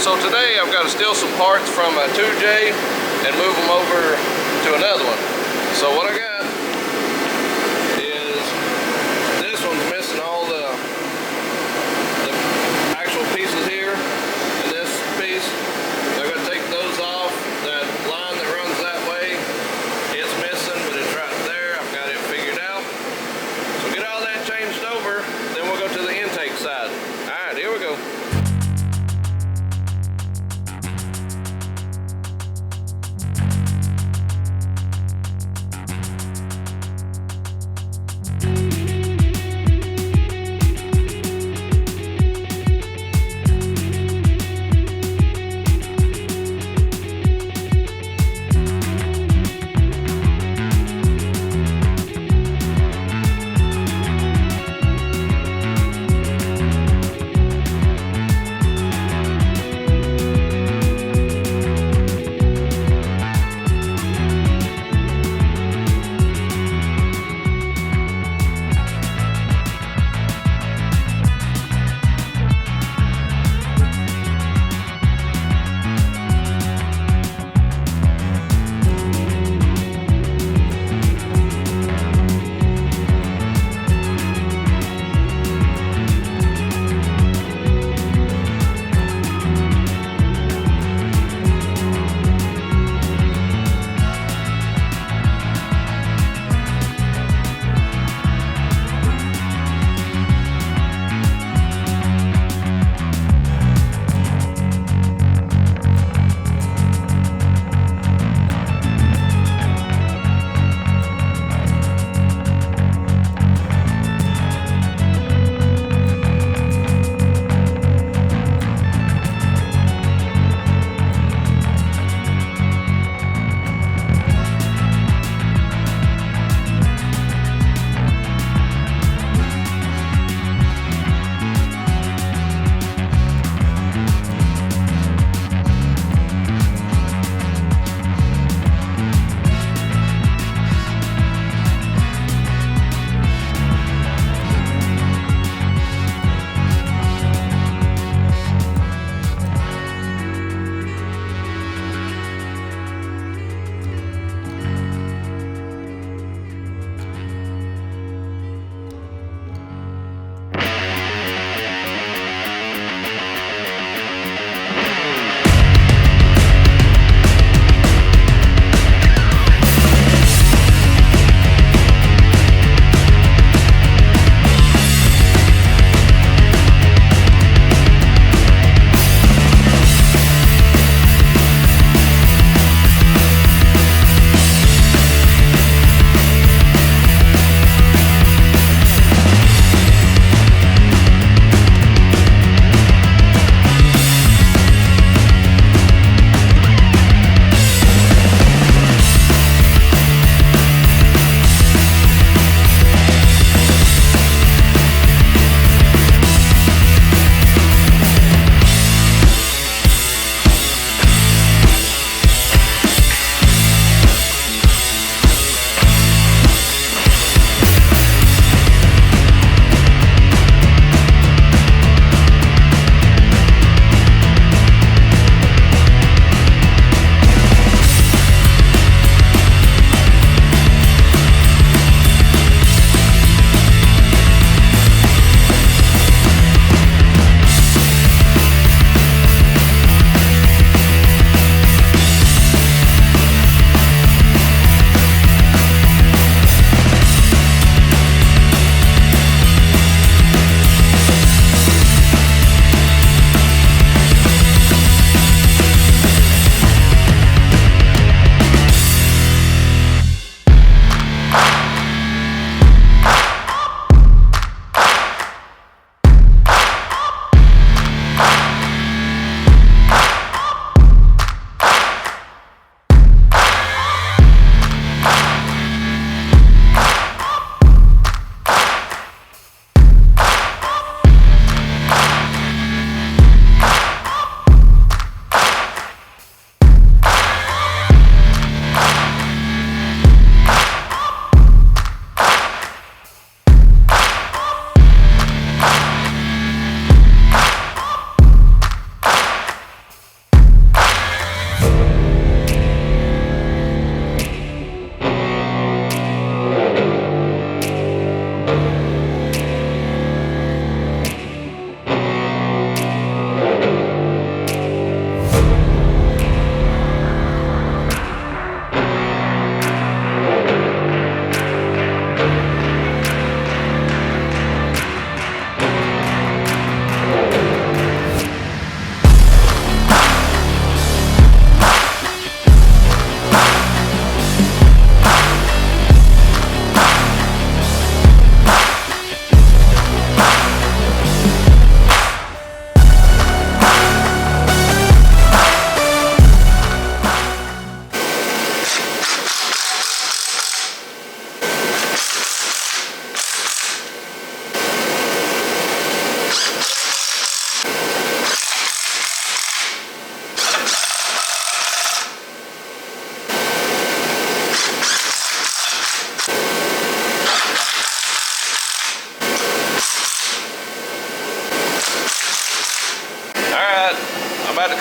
So today I've got to steal some parts from a 2J and move them over to another one. So what I got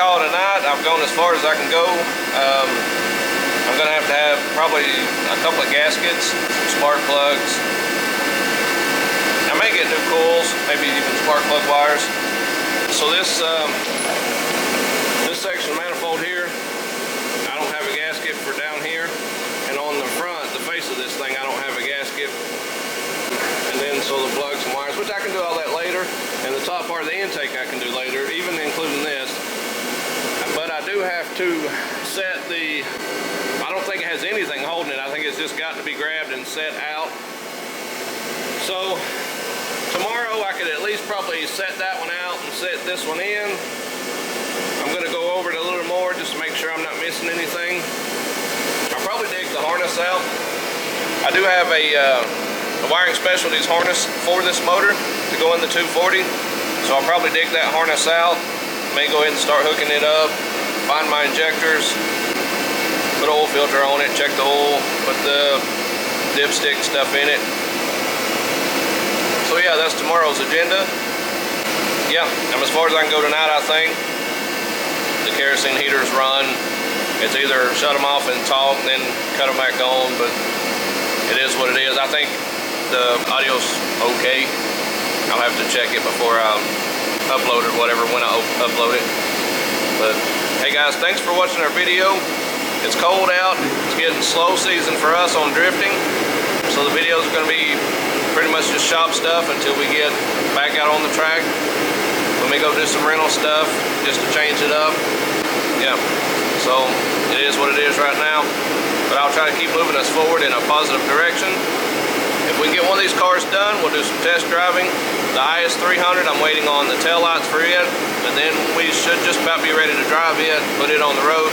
call it a night. I've gone as far as I can go. I'm gonna have to have probably a couple of gaskets, some spark plugs. I may get new coils, maybe even spark plug wires. So this section manifold here, I don't have a gasket for down here, and on the front, the face of this thing, I don't have a gasket. And then so the plugs and wires, which I can do all that later, and the top part of the intake I can do later, even including this. But I do have to set the, I don't think it has anything holding it. I think it's just got to be grabbed and set out. So tomorrow I could at least probably set that one out and set this one in. I'm gonna go over it a little more just to make sure I'm not missing anything. I'll probably dig the harness out. I do have a Wiring Specialties harness for this motor to go in the 240. So I'll probably dig that harness out. May go ahead and start hooking it up, find my injectors, put an oil filter on it, check the oil, put the dipstick stuff in it. So yeah, that's tomorrow's agenda. Yeah, I'm as far as I can go tonight, I think. The kerosene heaters run. It's either shut them off and talk, and then cut them back on, but it is what it is. I think the audio's okay. I'll have to check it before I upload it or whatever, when I upload it. But hey guys, thanks for watching our video. It's cold out. It's getting slow season for us on drifting. So the videos are going to be pretty much just shop stuff until we get back out on the track. We may go do some rental stuff just to change it up. Yeah, so it is what it is right now. But I'll try to keep moving us forward in a positive direction. If we get one of these cars done, we'll do some test driving. The IS300, I'm waiting on the tail lights for it, and then we should just about be ready to drive it, put it on the road.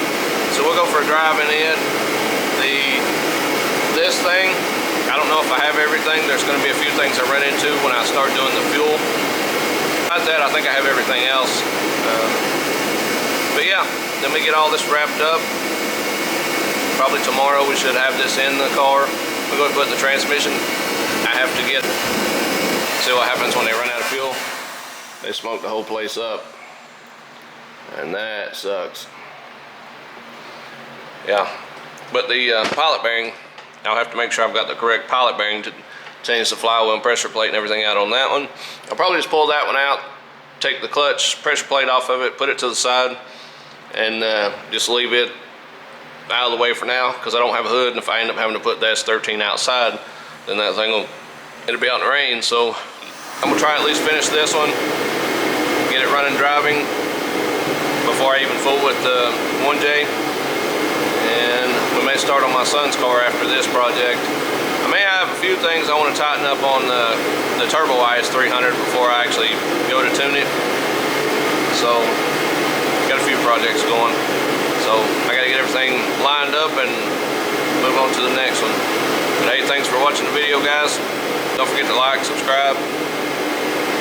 So we'll go for a drive in it. This thing, I don't know if I have everything. There's going to be a few things I run into when I start doing the fuel. Besides that, I think I have everything else. But yeah, then we get all this wrapped up. Probably tomorrow we should have this in the car. We're going to put the transmission. I have to see what happens when they run out of fuel. They smoke the whole place up, and that sucks. Yeah, but the pilot bearing, I'll have to make sure I've got the correct pilot bearing to change the flywheel and pressure plate and everything out on that one. I'll probably just pull that one out, take the clutch pressure plate off of it, put it to the side, and just leave it out of the way for now, because I don't have a hood, and if I end up having to put the S14 outside, then that thing it'll be out in the rain. So I'm gonna try at least finish this one, get it running driving before I even fool with the 1J, and we may start on my son's car after this project. I may have a few things I want to tighten up on the turbo IS300 before I actually go to tune it. So got a few projects going. So I got to get everything lined up and move on to the next one. But hey, thanks for watching the video, guys. Don't forget to like, subscribe,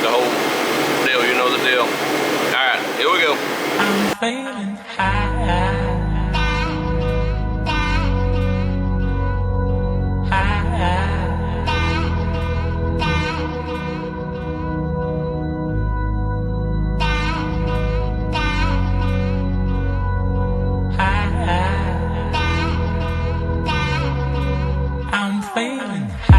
the whole deal, you know the deal. Alright, here we go. I'm feeling high. I'm feeling high.